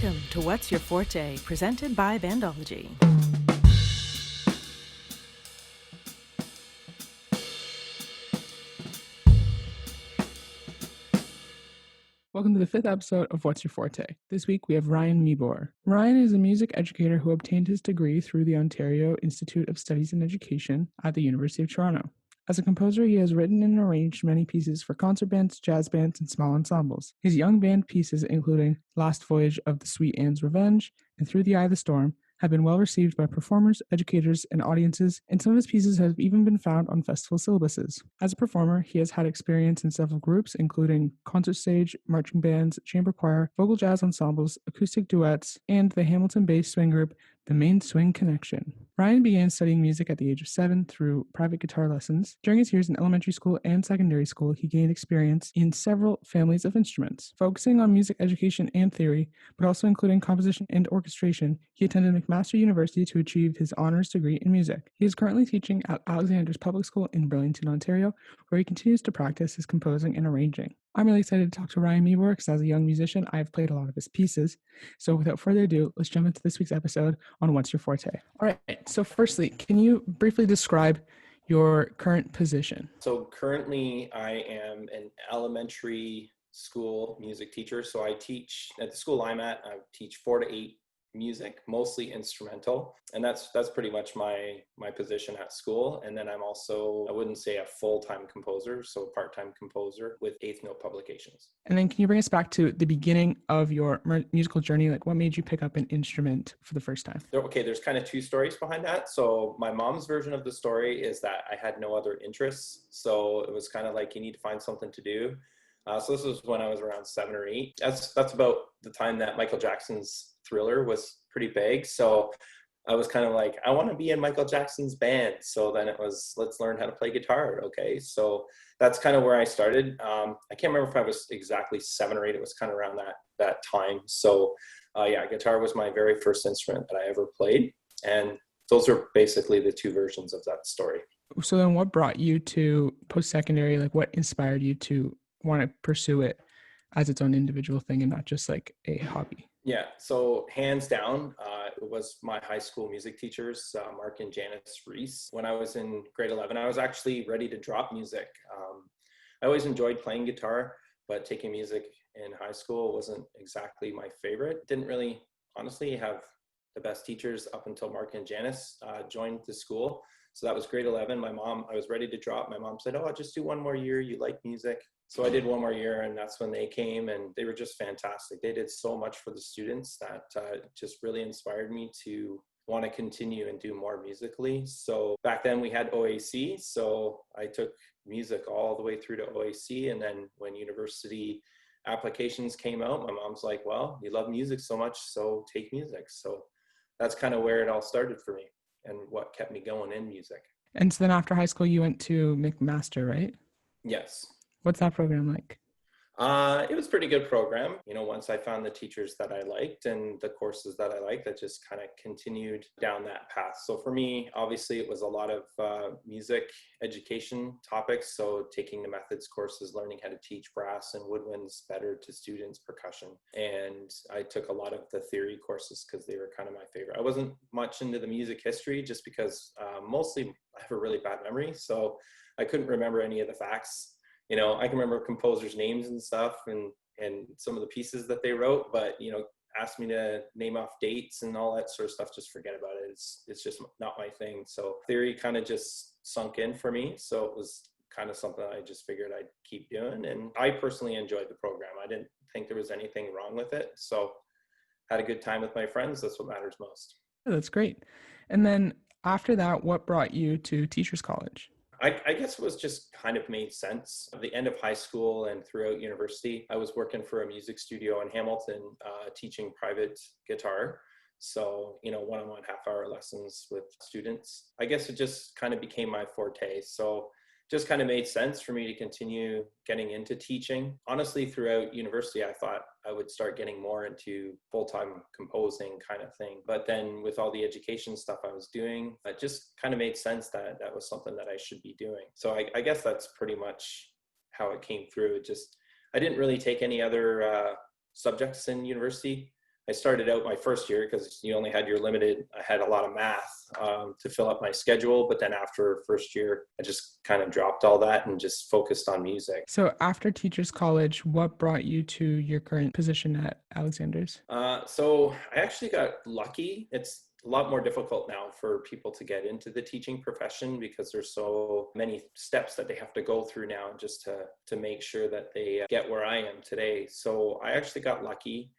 Welcome to What's Your Forte, presented by Bandology. Welcome to the 5th episode of What's Your Forte. This week we have Ryan Meeboer. Ryan is a music educator who obtained his degree through the Ontario Institute of Studies in Education at the University of Toronto. As a composer, he has written and arranged many pieces for concert bands, jazz bands, and small ensembles. His young band pieces, including Last Voyage of the Sweet Anne's Revenge and Through the Eye of the Storm, have been well received by performers, educators, and audiences, and some of his pieces have even been found on festival syllabuses. As a performer, he has had experience in several groups, including concert stage, marching bands, chamber choir, vocal jazz ensembles, acoustic duets, and the Hamilton-based swing group, the Main Swing Connection. Ryan began studying music at the age of 7 through private guitar lessons. During his years in elementary school and secondary school, he gained experience in several families of instruments. Focusing on music education and theory, but also including composition and orchestration, he attended McMaster University to achieve his honors degree in music. He is currently teaching at Alexander's Public School in Burlington, Ontario, where he continues to practice his composing and arranging. I'm really excited to talk to Ryan Meeboer because as a young musician, I've played a lot of his pieces. So without further ado, let's jump into this week's episode on What's Your Forte. All right, so firstly, can you briefly describe your current position? So currently I am an elementary school music teacher. So I teach at the school I'm at, I teach 4 to 8 music, mostly instrumental. And that's pretty much my position at school. And then I'm also, I wouldn't say a full-time composer, so part-time composer with Eighth Note Publications. And then can you bring us back to the beginning of your musical journey? Like what made you pick up an instrument for the first time? Okay, there's kind of 2 stories behind that. So my mom's version of the story is that I had no other interests. So it was kind of like, you need to find something to do. So this was when I was around 7 or 8. That's about the time that Michael Jackson's Thriller was pretty big. So I was kind of like, I want to be in Michael Jackson's band. So then it was, let's learn how to play guitar. Okay, so that's kind of where I started. I can't remember if I was exactly 7 or 8. It was kind of around that time. So yeah, guitar was my very first instrument that I ever played. And those are basically the 2 versions of that story. So then what brought you to post-secondary? Like what inspired you to want to pursue it as its own individual thing and not just like a hobby? Yeah, so hands down, it was my high school music teachers, Mark and Janice Reese. When I was in grade 11, I was actually ready to drop music. I always enjoyed playing guitar, but taking music in high school wasn't exactly my favorite. Didn't really, honestly, have the best teachers up until Mark and Janice joined the school. So that was grade 11. My mom, I was ready to drop. My mom said, oh, I'll just do 1 more year. You like music. So I did 1 more year, and that's when they came, and they were just fantastic. They did so much for the students that just really inspired me to want to continue and do more musically. So back then we had OAC, so I took music all the way through to OAC, and then when university applications came out, my mom's like, well, you love music so much, so take music. So that's kind of where it all started for me and what kept me going in music. And so then after high school, you went to McMaster, right? Yes. What's that program like? It was a pretty good program. You know, once I found the teachers that I liked and the courses that I liked, that just kind of continued down that path. So for me, obviously, it was a lot of music education topics. So taking the methods courses, learning how to teach brass and woodwinds better to students, percussion. And I took a lot of the theory courses because they were kind of my favorite. I wasn't much into the music history just because mostly I have a really bad memory. So I couldn't remember any of the facts. You know, I can remember composers' names and stuff and some of the pieces that they wrote, but, you know, ask me to name off dates and all that sort of stuff, just forget about it. It's just not my thing. So theory kind of just sunk in for me. So it was kind of something I just figured I'd keep doing. And I personally enjoyed the program. I didn't think there was anything wrong with it. So had a good time with my friends. That's what matters most. Oh, that's great. And then after that, what brought you to Teachers College? I guess it was just kind of made sense. At the end of high school and throughout university, I was working for a music studio in Hamilton, teaching private guitar. So, you know, one-on-one half-hour lessons with students. I guess it just kind of became my forte. So just kind of made sense for me to continue getting into teaching. Honestly, throughout university, I thought I would start getting more into full-time composing kind of thing. But then with all the education stuff I was doing, it just kind of made sense that that was something that I should be doing. So I guess that's pretty much how it came through. I didn't really take any other subjects in university. I started out my first year because you only had I had a lot of math to fill up my schedule. But then after first year, I just kind of dropped all that and just focused on music. So after Teachers College, what brought you to your current position at Alexander's? So I actually got lucky. It's a lot more difficult now for people to get into the teaching profession because there's so many steps that they have to go through now just to make sure that they get where I am today. So I actually got lucky.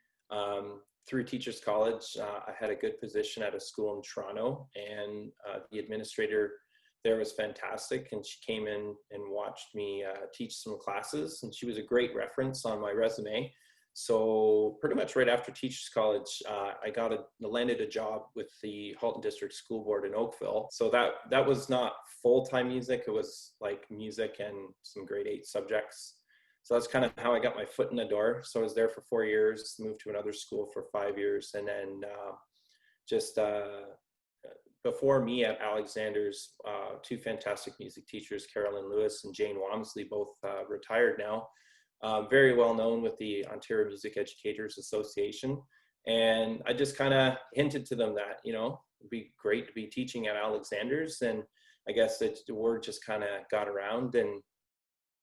Through Teachers College, I had a good position at a school in Toronto, and the administrator there was fantastic, and she came in and watched me teach some classes, and she was a great reference on my resume. So pretty much right after Teachers College, I landed a job with the Halton District School Board in Oakville. So that was not full-time music, it was like music and some grade 8 subjects. So that's kind of how I got my foot in the door. So I was there for 4 years, moved to another school for 5 years, and then before me at Alexander's, two fantastic music teachers, Carolyn Lewis and Jane Walmsley, both retired now, very well known with the Ontario Music Educators Association. And I just kind of hinted to them that, it'd be great to be teaching at Alexander's. And I guess the word just kind of got around, and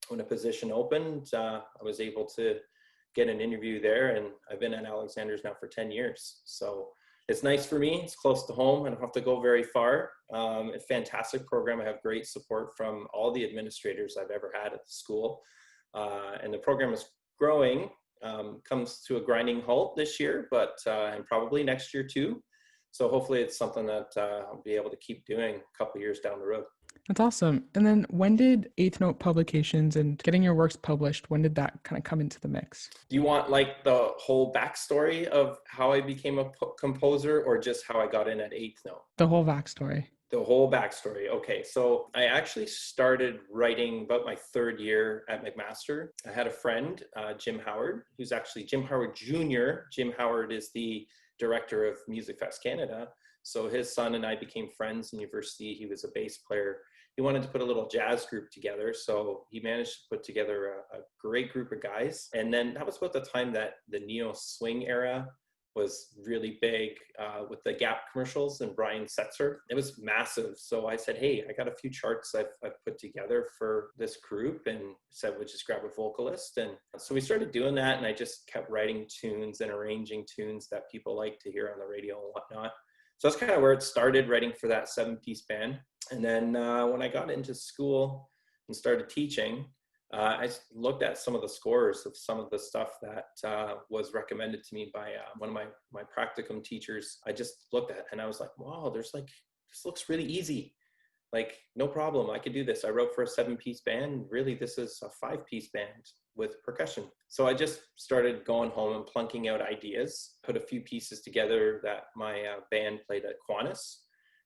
when a position opened, I was able to get an interview there, and I've been at Alexander's now for 10 years. So it's nice for me. It's close to home. I don't have to go very far. A fantastic program. I have great support from all the administrators I've ever had at the school. And the program is growing, comes to a grinding halt this year, but and probably next year too. So hopefully it's something that I'll be able to keep doing a couple of years down the road. That's awesome. And then when did Eighth Note Publications and getting your works published, when did that kind of come into the mix? Do you want like the whole backstory of how I became a composer, or just how I got in at Eighth Note? The whole backstory. The whole backstory. Okay, so I actually started writing about my 3rd year at McMaster. I had a friend, Jim Howard, who's actually Jim Howard Jr. Jim Howard is the director of Music Fest Canada. So his son and I became friends in university. He was a bass player. He wanted to put a little jazz group together. So he managed to put together a great group of guys. And then that was about the time that the neo swing era was really big with the Gap commercials and Brian Setzer. It was massive. So I said, hey, I got a few charts I've put together for this group, and said, we'll just grab a vocalist. And so we started doing that, and I just kept writing tunes and arranging tunes that people like to hear on the radio and whatnot. So that's kind of where it started, writing for that 7-piece band. And then when I got into school and started teaching, I looked at some of the scores of some of the stuff that was recommended to me by one of my practicum teachers. I just looked at and I was like, wow, this looks really easy. Like, no problem, I could do this. I wrote for a 7-piece band. Really, this is a 5-piece band with percussion. So I just started going home and plunking out ideas, put a few pieces together that my band played at Kiwanis.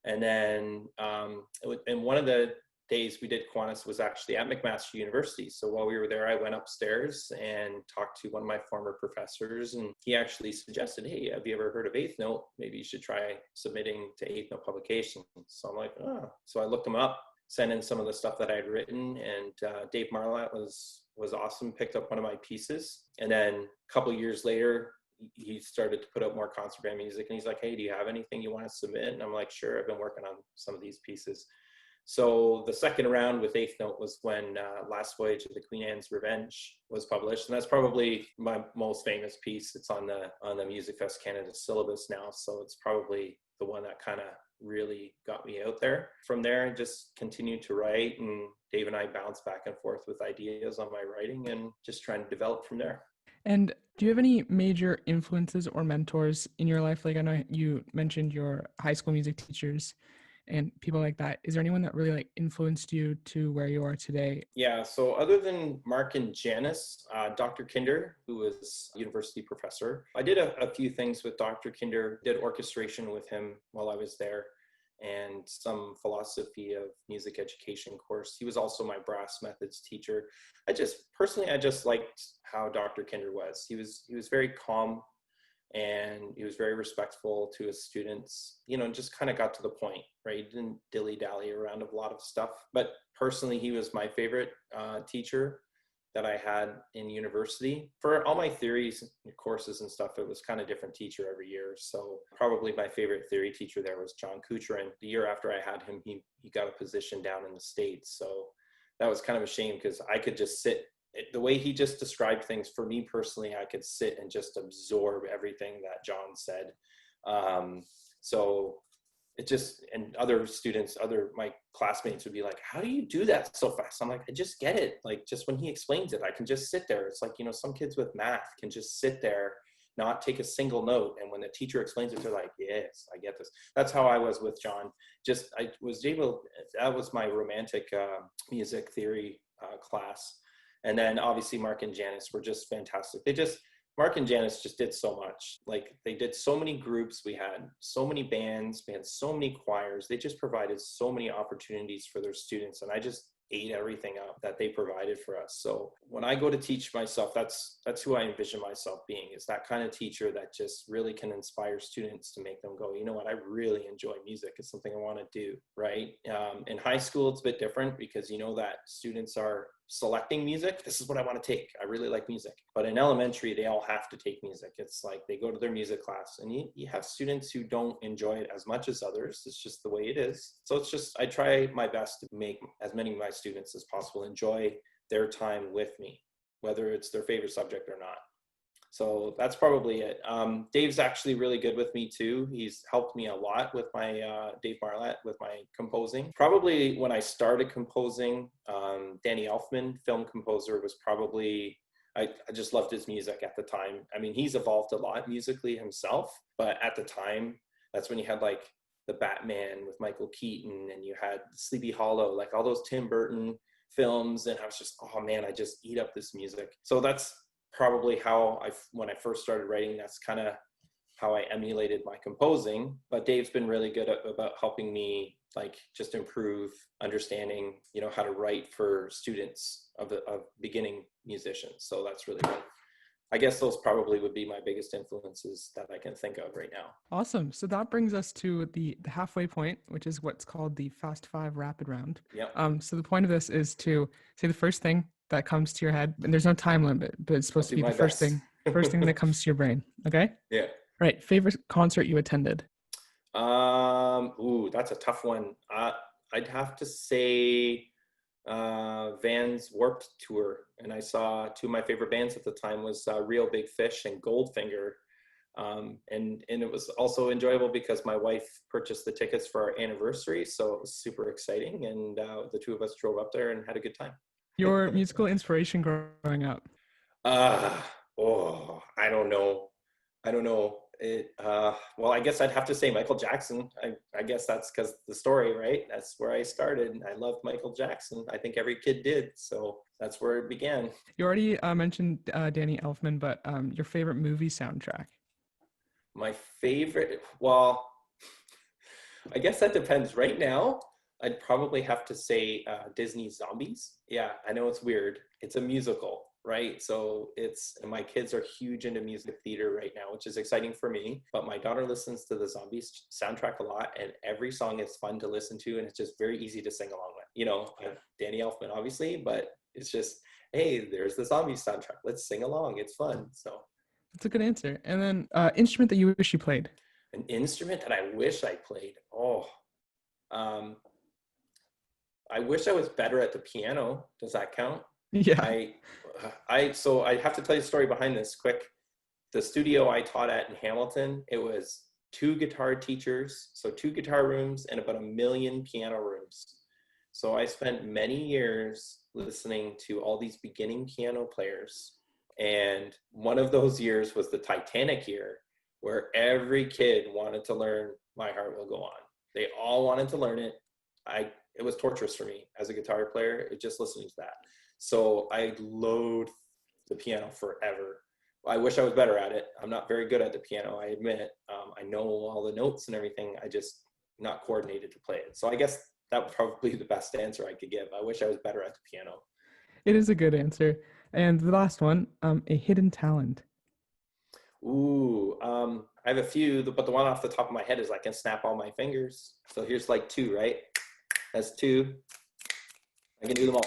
And then and one of the days we did Kiwanis was actually at McMaster University. So while we were there, I went upstairs and talked to one of my former professors, and he actually suggested, hey, have you ever heard of Eighth Note? Maybe you should try submitting to Eighth Note Publications. So I'm like, oh. So I looked him up, sent in some of the stuff that I had written, and Dave Marlatt was awesome, picked up one of my pieces. And then a couple of years later, he started to put out more concert band music, and he's like, hey, do you have anything you want to submit? And I'm like, sure, I've been working on some of these pieces. So the second round with Eighth Note was when Last Voyage of the Queen Anne's Revenge was published, and that's probably my most famous piece. It's on the Music Fest Canada syllabus now, so it's probably the one that kind of really got me out there. From there, I just continued to write, and Dave and I bounced back and forth with ideas on my writing, and just trying to develop from there. And do you have any major influences or mentors in your life? Like, I know you mentioned your high school music teachers and people like that. Is there anyone that really influenced you to where you are today? Yeah, so other than Mark and Janice, Dr. Kinder, who was a university professor, I did a few things with Dr. Kinder, did orchestration with him while I was there, and some philosophy of music education course. He was also my brass methods teacher. I just liked how Dr. Kinder was. He was very calm, and he was very respectful to his students, just kind of got to the point, right? He didn't dilly-dally around a lot of stuff. But personally, he was my favorite teacher that I had in university. For all my theories, courses and stuff, it was kind of different teacher every year. So probably my favorite theory teacher there was John Kucherin. The year after I had him, he got a position down in the States. So that was kind of a shame because I could just sit, the way he just described things, for me personally, I could sit and just absorb everything that John said. So it just, and other students, my classmates would be like, how do you do that so fast? I'm like, I just get it. Like, just when he explains it, I can just sit there. It's like, some kids with math can just sit there, not take a single note. And when the teacher explains it, they're like, yes, I get this. That's how I was with John. That was my romantic music theory class. And then obviously Mark and Janice were just fantastic. Mark and Janice just did so much. Like, they did so many groups. We had so many bands. We had so many choirs. They just provided so many opportunities for their students. And I just ate everything up that they provided for us. So when I go to teach myself, that's who I envision myself being, is that kind of teacher that just really can inspire students to make them go, you know what, I really enjoy music. It's something I want to do, right? In high school, it's a bit different because that students are selecting music. This is what I want to take. I really like music. But in elementary, they all have to take music. It's like they go to their music class, and you have students who don't enjoy it as much as others. It's just the way it is. So it's just, I try my best to make as many of my students as possible enjoy their time with me, whether it's their favorite subject or not. So that's probably it. Dave's actually really good with me too. He's helped me a lot with my, Dave Marlett, with my composing. Probably when I started composing, Danny Elfman, film composer, was probably, I just loved his music at the time. I mean, he's evolved a lot musically himself, but at the time, that's when you had like the Batman with Michael Keaton, and you had Sleepy Hollow, like all those Tim Burton films. And I was just, oh man, I just eat up this music. So that's probably how when I first started writing, that's kind of how I emulated my composing. But Dave's been really good about helping me like just improve understanding, how to write for students of beginning musicians. So that's really good. I guess those probably would be my biggest influences that I can think of right now. Awesome. So that brings us to the halfway point, which is what's called the Fast Five Rapid Round. Yep. So the point of this is to say the first thing that comes to your head, and there's no time limit, but it's supposed to be the first thing that comes to your brain. Okay? Yeah. Right. Favorite concert you attended? That's a tough one. I'd have to say Van's Warped Tour, and I saw two of my favorite bands at the time was Real Big Fish and Goldfinger, and it was also enjoyable because my wife purchased the tickets for our anniversary, so it was super exciting, and the two of us drove up there and had a good time. Your musical inspiration growing up? I don't know. Well, I guess I'd have to say Michael Jackson. I guess that's because the story, right? That's where I started. I loved Michael Jackson. I think every kid did. So that's where it began. You already mentioned Danny Elfman, but your favorite movie soundtrack? My favorite, well, I guess that depends. Right now, I'd probably have to say Disney's Zombies. Yeah, I know it's weird. It's a musical, right? So and my kids are huge into music theater right now, which is exciting for me. But my daughter listens to the Zombies soundtrack a lot, and every song is fun to listen to, and it's just very easy to sing along with. Danny Elfman, obviously, but it's just, hey, there's the Zombies soundtrack. Let's sing along. It's fun. So that's a good answer. And then instrument that you wish you played? An instrument that I wish I played. I wish I was better at the piano. Does that count? Yeah. So I have to tell you a story behind this quick. The studio I taught at in Hamilton, it was 2 guitar teachers, so 2 guitar rooms and about 1 million piano rooms. So I spent many years listening to all these beginning piano players. And one of those years was the Titanic year, where every kid wanted to learn My Heart Will Go On. They all wanted to learn it. It was torturous for me as a guitar player, just listening to that. So I loathed the piano forever. I wish I was better at it. I'm not very good at the piano, I admit. I know all the notes and everything. I just not coordinated to play it. So I guess that would probably be the best answer I could give. I wish I was better at the piano. It is a good answer. And the last one, a hidden talent. I have a few, but the one off the top of my head is I can snap all my fingers. So here's like 2, right? That's 2. I can do them all.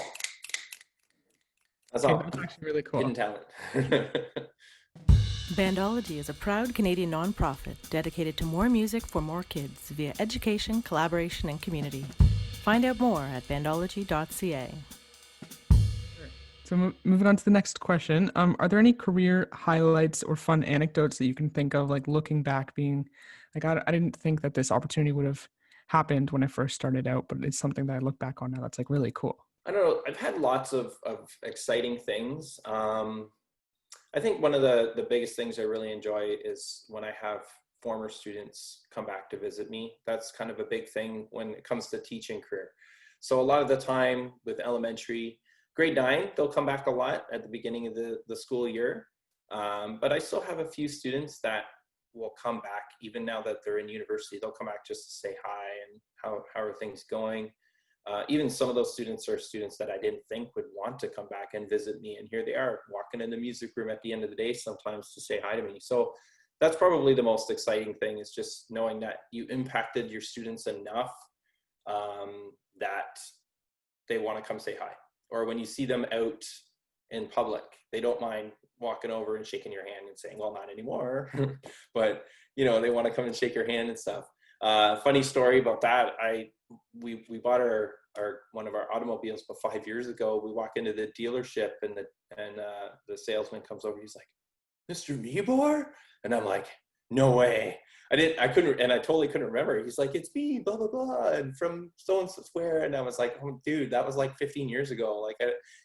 That's Okay, all. that's actually really cool. Hidden talent. Bandology is a proud Canadian nonprofit dedicated to more music for more kids via education, collaboration, and community. Find out more at bandology.ca. So moving on to the next question, are there any career highlights or fun anecdotes that you can think of, like looking back, being like, I didn't think that this opportunity would have happened when I first started out, but it's something that I look back on now that's like really cool. I don't know. I've had lots of exciting things. I think one of the biggest things I really enjoy is when I have former students come back to visit me. That's kind of a big thing when it comes to teaching career. So a lot of the time with elementary, grade 9, they'll come back a lot at the beginning of the school year. But I still have a few students that will come back even now that they're in university. They'll come back just to say hi and how are things going. Even some of those students are students that I didn't think would want to come back and visit me. And here they are walking in the music room at the end of the day sometimes to say hi to me. So that's probably the most exciting thing, is just knowing that you impacted your students enough that they want to come say hi. Or when you see them out in public, they don't mind walking over and shaking your hand and saying, well, not anymore. But, they want to come and shake your hand and stuff. Funny story about that. We bought our one of our automobiles about 5 years ago. We walk into the dealership and the salesman comes over. He's like, Mr. Meeboer? And I'm like, no way. I couldn't, and I totally couldn't remember. He's like, it's me, blah, blah, blah, and from so-and-so square. And I was like, oh, dude, that was like 15 years ago. Like,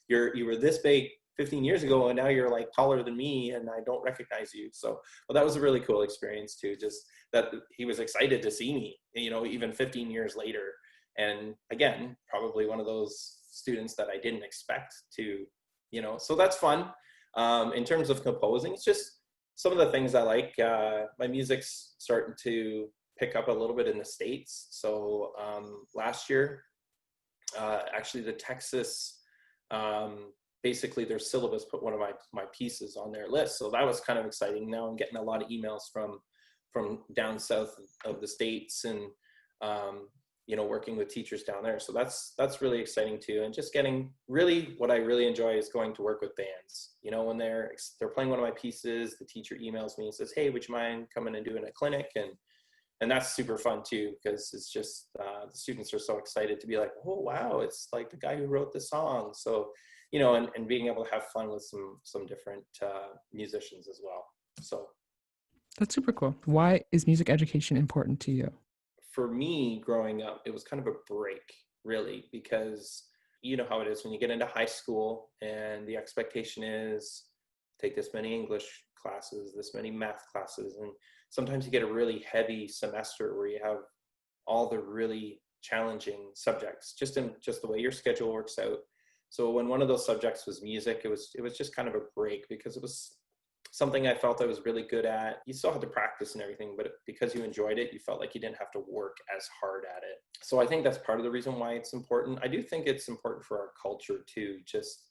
you were this big 15 years ago, and now you're like taller than me, and I don't recognize you. So, well, that was a really cool experience too, just that he was excited to see me, even 15 years later. And again, probably one of those students that I didn't expect to, so that's fun. In terms of composing, it's just some of the things I like. My music's starting to pick up a little bit in the States. So last year, actually the Texas, basically their syllabus put one of my pieces on their list. So that was kind of exciting. Now I'm getting a lot of emails from down south of the States, and working with teachers down there. So that's really exciting too. And just what I really enjoy is going to work with bands. When they're playing one of my pieces, the teacher emails me and says, hey, would you mind coming and doing a clinic? And that's super fun too, because it's just, the students are so excited to be like, oh, wow, it's like the guy who wrote the song. So, and being able to have fun with some different musicians as well. So That's super cool. Why is music education important to you? For me, growing up, it was kind of a break, really, because you know how it is when you get into high school and the expectation is take this many English classes, this many math classes, and sometimes you get a really heavy semester where you have all the really challenging subjects, just the way your schedule works out. So when one of those subjects was music, it was just kind of a break, because it was something I felt I was really good at. You still had to practice and everything, but because you enjoyed it, you felt like you didn't have to work as hard at it. So I think that's part of the reason why it's important. I do think it's important for our culture too. Just,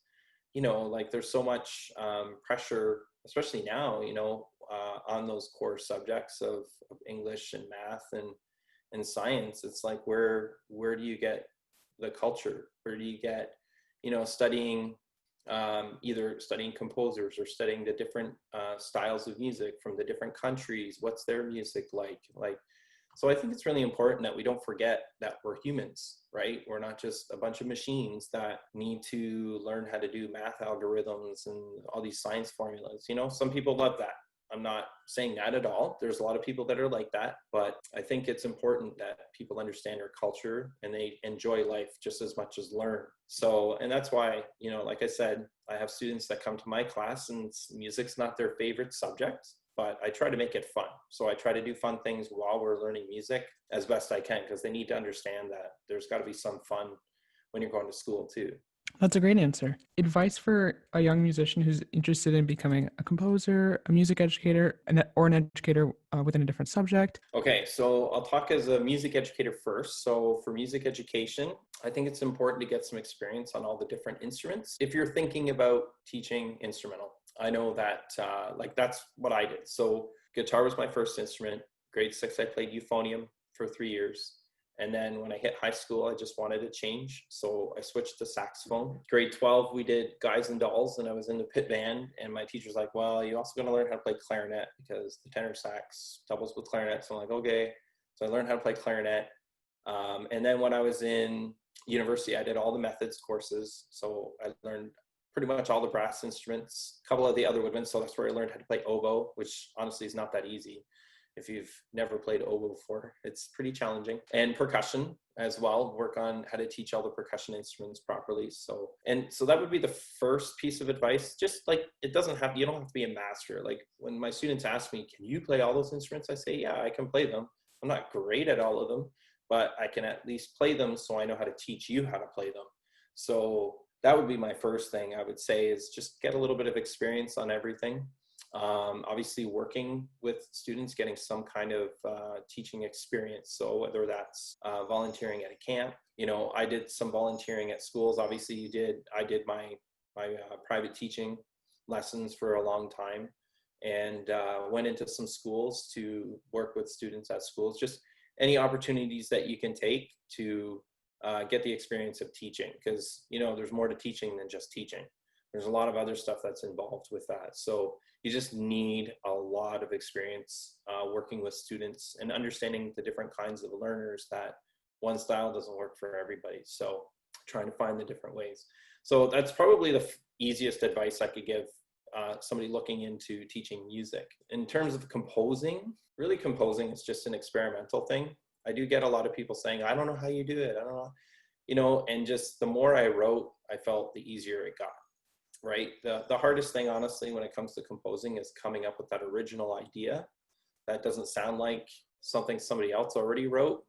like there's so much pressure, especially now, on those core subjects of English and math and science. It's like, where do you get the culture? Where do you get, studying either studying composers or studying the different styles of music from the different countries? What's their music like? So I think it's really important that we don't forget that we're humans, right? We're not just a bunch of machines that need to learn how to do math algorithms and all these science formulas. Some people love that. I'm not saying that at all. There's a lot of people that are like that, but I think it's important that people understand our culture and they enjoy life just as much as learn. So, and that's why, like I said, I have students that come to my class and music's not their favorite subject, but I try to make it fun. So I try to do fun things while we're learning music as best I can, because they need to understand that there's got to be some fun when you're going to school too. That's a great answer. Advice for a young musician who's interested in becoming a composer, a music educator, or an educator within a different subject. Okay, so I'll talk as a music educator first. So for music education, I think it's important to get some experience on all the different instruments. If you're thinking about teaching instrumental, I know that that's what I did. So guitar was my first instrument. Grade 6, I played euphonium for 3 years. And then when I hit high school, I just wanted to change. So I switched to saxophone. Grade 12, we did Guys and Dolls, and I was in the pit band. And my teacher's like, well, you're also going to learn how to play clarinet because the tenor sax doubles with clarinet. So I'm like, okay. So I learned how to play clarinet. And then when I was in university, I did all the methods courses. So I learned pretty much all the brass instruments, a couple of the other woodwinds. So that's where I learned how to play oboe, which honestly is not that easy. If you've never played oboe before, it's pretty challenging. And percussion as well, work on how to teach all the percussion instruments properly. So that would be the first piece of advice. Just like, you don't have to be a master. Like when my students ask me, can you play all those instruments? I say, yeah, I can play them. I'm not great at all of them, but I can at least play them so I know how to teach you how to play them. So that would be my first thing I would say, is just get a little bit of experience on everything. Obviously working with students, getting some kind of teaching experience. So whether that's volunteering at a camp, I did some volunteering at schools. Obviously I did my private teaching lessons for a long time, and went into some schools to work with students at schools. Just any opportunities that you can take to get the experience of teaching, because there's more to teaching than just teaching. There's a lot of other stuff that's involved with that. So you just need a lot of experience working with students and understanding the different kinds of learners, that one style doesn't work for everybody. So trying to find the different ways. So that's probably the easiest advice I could give somebody looking into teaching music. In terms of composing, really composing is just an experimental thing. I do get a lot of people saying, I don't know how you do it. I don't know, and just the more I wrote, I felt the easier it got. Right? The hardest thing, honestly, when it comes to composing is coming up with that original idea that doesn't sound like something somebody else already wrote.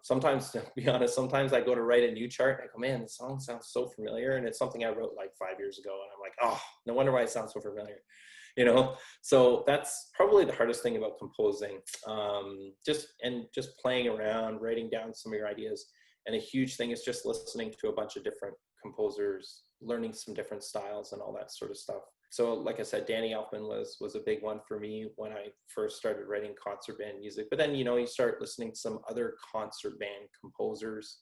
Sometimes, to be honest, sometimes I go to write a new chart and I go, man, the song sounds so familiar. And it's something I wrote like 5 years ago. And I'm like, oh, no wonder why it sounds so familiar. So that's probably the hardest thing about composing. Just playing around, writing down some of your ideas. And a huge thing is just listening to a bunch of different composers, learning some different styles and all that sort of stuff. So like I said, Danny Elfman was a big one for me when I first started writing concert band music. But then, you start listening to some other concert band composers.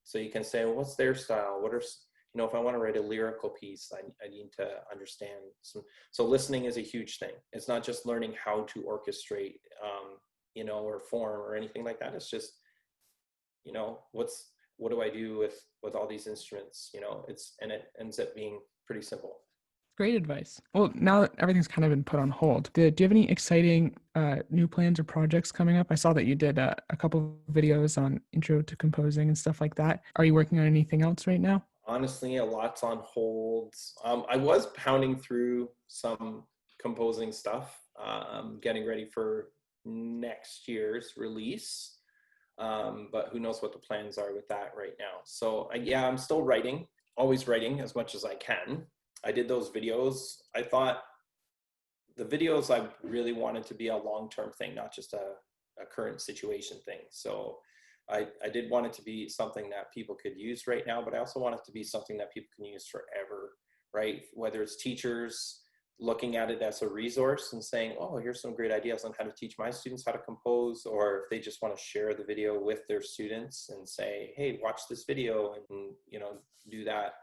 So you can say, well, what's their style? What are, if I want to write a lyrical piece, I need to understand some. So listening is a huge thing. It's not just learning how to orchestrate, or form or anything like that. It's just, what do I do with all these instruments? It ends up being pretty simple. Great advice. Well, now that everything's kind of been put on hold, do you have any exciting new plans or projects coming up? I saw that you did a couple of videos on intro to composing and stuff like that. Are you working on anything else right now? Honestly, a lot's on hold. I was pounding through some composing stuff, getting ready for next year's release. But who knows what the plans are with that right now. So I'm still writing, always writing as much as I can. I did those videos. I thought the videos I really wanted to be a long-term thing, not just a current situation thing. So I did want it to be something that people could use right now, but I also want it to be something that people can use forever, right? Whether it's teachers looking at it as a resource and saying, oh, here's some great ideas on how to teach my students how to compose, or if they just want to share the video with their students and say, hey, watch this video and, do that.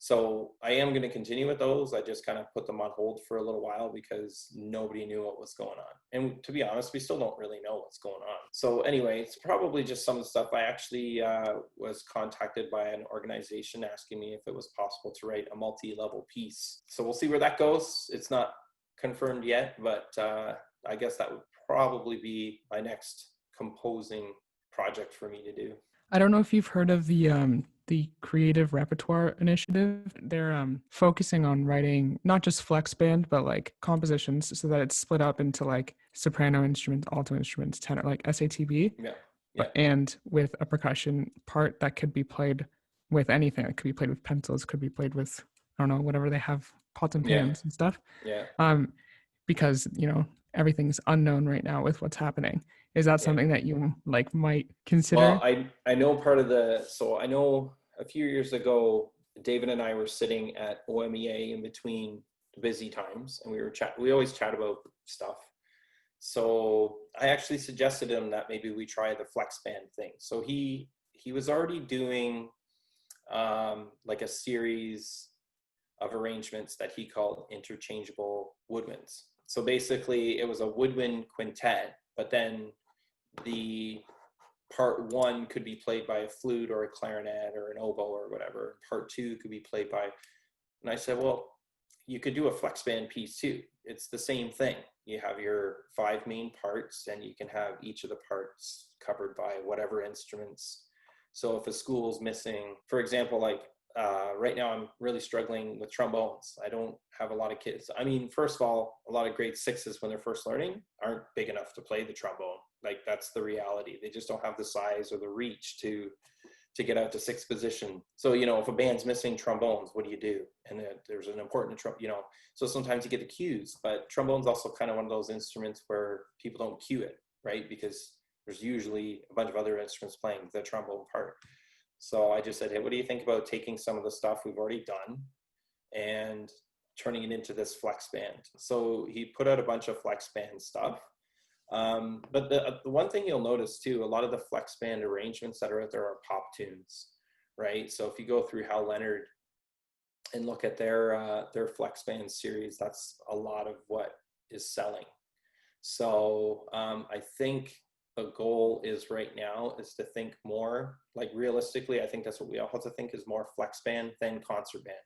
So I am going to continue with those. I just kind of put them on hold for a little while because nobody knew what was going on. And to be honest, we still don't really know what's going on. So anyway, it's probably just some of the stuff. I actually was contacted by an organization asking me if it was possible to write a multi-level piece. So we'll see where that goes. It's not confirmed yet, but I guess that would probably be my next composing project for me to do. I don't know if you've heard of the Creative Repertoire Initiative. They're focusing on writing not just flex band, but like compositions so that it's split up into like soprano instruments, alto instruments, tenor, like SATB. Yeah. But, and with a percussion part that could be played with anything. It could be played with pencils, could be played with, I don't know, whatever they have, pots and pans and stuff. Yeah. Because, everything's unknown right now with what's happening. Is that something that you might consider? Well, I know I know a few years ago, David and I were sitting at OMEA in between busy times, and we always chat about stuff. So I actually suggested him that maybe we try the flex band thing. So he was already doing like a series of arrangements that he called interchangeable woodwinds. So basically it was a woodwind quintet, but then the part one could be played by a flute or a clarinet or an oboe or whatever. Part two could be played by, and I said, well, you could do a flex band piece too. It's the same thing. You have your 5 main parts and you can have each of the parts covered by whatever instruments. So if a school's missing, for example, like right now I'm really struggling with trombones. I don't have a lot of kids. I mean, first of all, a lot of grade 6s when they're first learning aren't big enough to play the trombone. Like that's the reality. They just don't have the size or the reach to get out to 6th position. So, if a band's missing trombones, what do you do? And there's an important, so sometimes you get the cues, but trombone's also kind of one of those instruments where people don't cue it, right? Because there's usually a bunch of other instruments playing the trombone part. So I just said, hey, what do you think about taking some of the stuff we've already done and turning it into this flex band? So he put out a bunch of flex band stuff. But the one thing you'll notice too, a lot of the flex band arrangements that are out there are pop tunes, right? So if you go through Hal Leonard and look at their flex band series, that's a lot of what is selling. So I think the goal is right now is to think more, like realistically, I think that's what we all have to think is more flex band than concert band.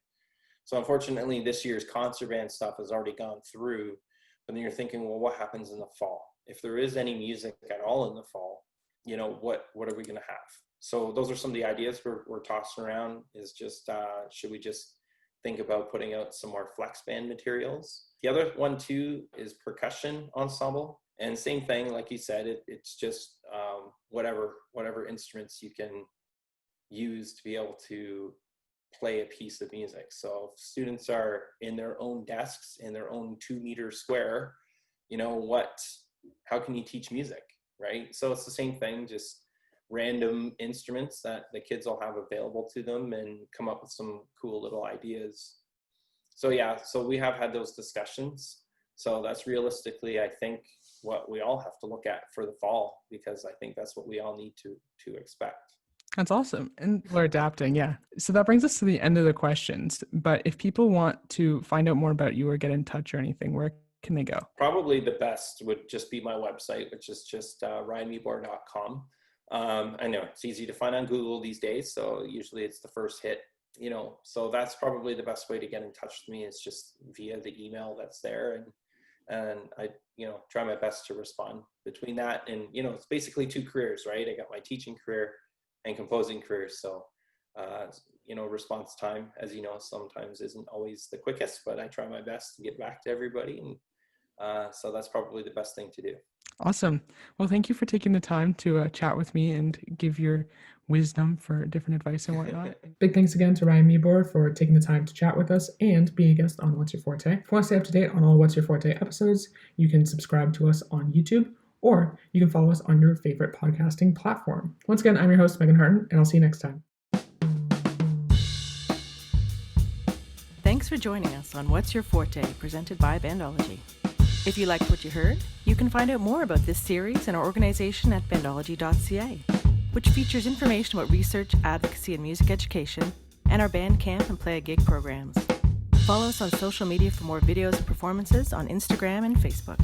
So unfortunately, this year's concert band stuff has already gone through, but then you're thinking, well, what happens in the fall? If there is any music at all in the fall, what are we going to have? So those are some of the ideas we're tossing around is just, should we just think about putting out some more flex band materials? The other one too is percussion ensemble. And same thing, like you said, it's just whatever instruments you can use to be able to play a piece of music. So if students are in their own desks, in their own 2-meter square, how can you teach music, right? So it's the same thing, just random instruments that the kids will have available to them and come up with some cool little ideas. So yeah, so we have had those discussions. So that's realistically, I think, what we all have to look at for the fall, because I think that's what we all need to expect. That's awesome. And we're adapting. Yeah. So that brings us to the end of the questions. But if people want to find out more about you or get in touch or anything, where can they go? Probably the best would just be my website, which is just ryanmeeboer.com. I know it's easy to find on Google these days, so usually it's the first hit, so that's probably the best way to get in touch with me is just via the email that's there. And I, try my best to respond between that. And, it's basically 2 careers, right? I got my teaching career and composing career. So, response time, as you know, sometimes isn't always the quickest, but I try my best to get back to everybody. And so that's probably the best thing to do. Awesome. Well, thank you for taking the time to chat with me and give your wisdom for different advice and whatnot. Big thanks again to Ryan Meeboer for taking the time to chat with us and being a guest on What's Your Forte. If you want to stay up to date on all What's Your Forte episodes, you can subscribe to us on YouTube, or you can follow us on your favorite podcasting platform. Once again, I'm your host, Megan Harden, and I'll see you next time. Thanks for joining us on What's Your Forte, presented by Bandology. If you liked what you heard, you can find out more about this series and our organization at bandology.ca, which features information about research, advocacy, and music education, and our band camp and play a gig programs. Follow us on social media for more videos and performances on Instagram and Facebook.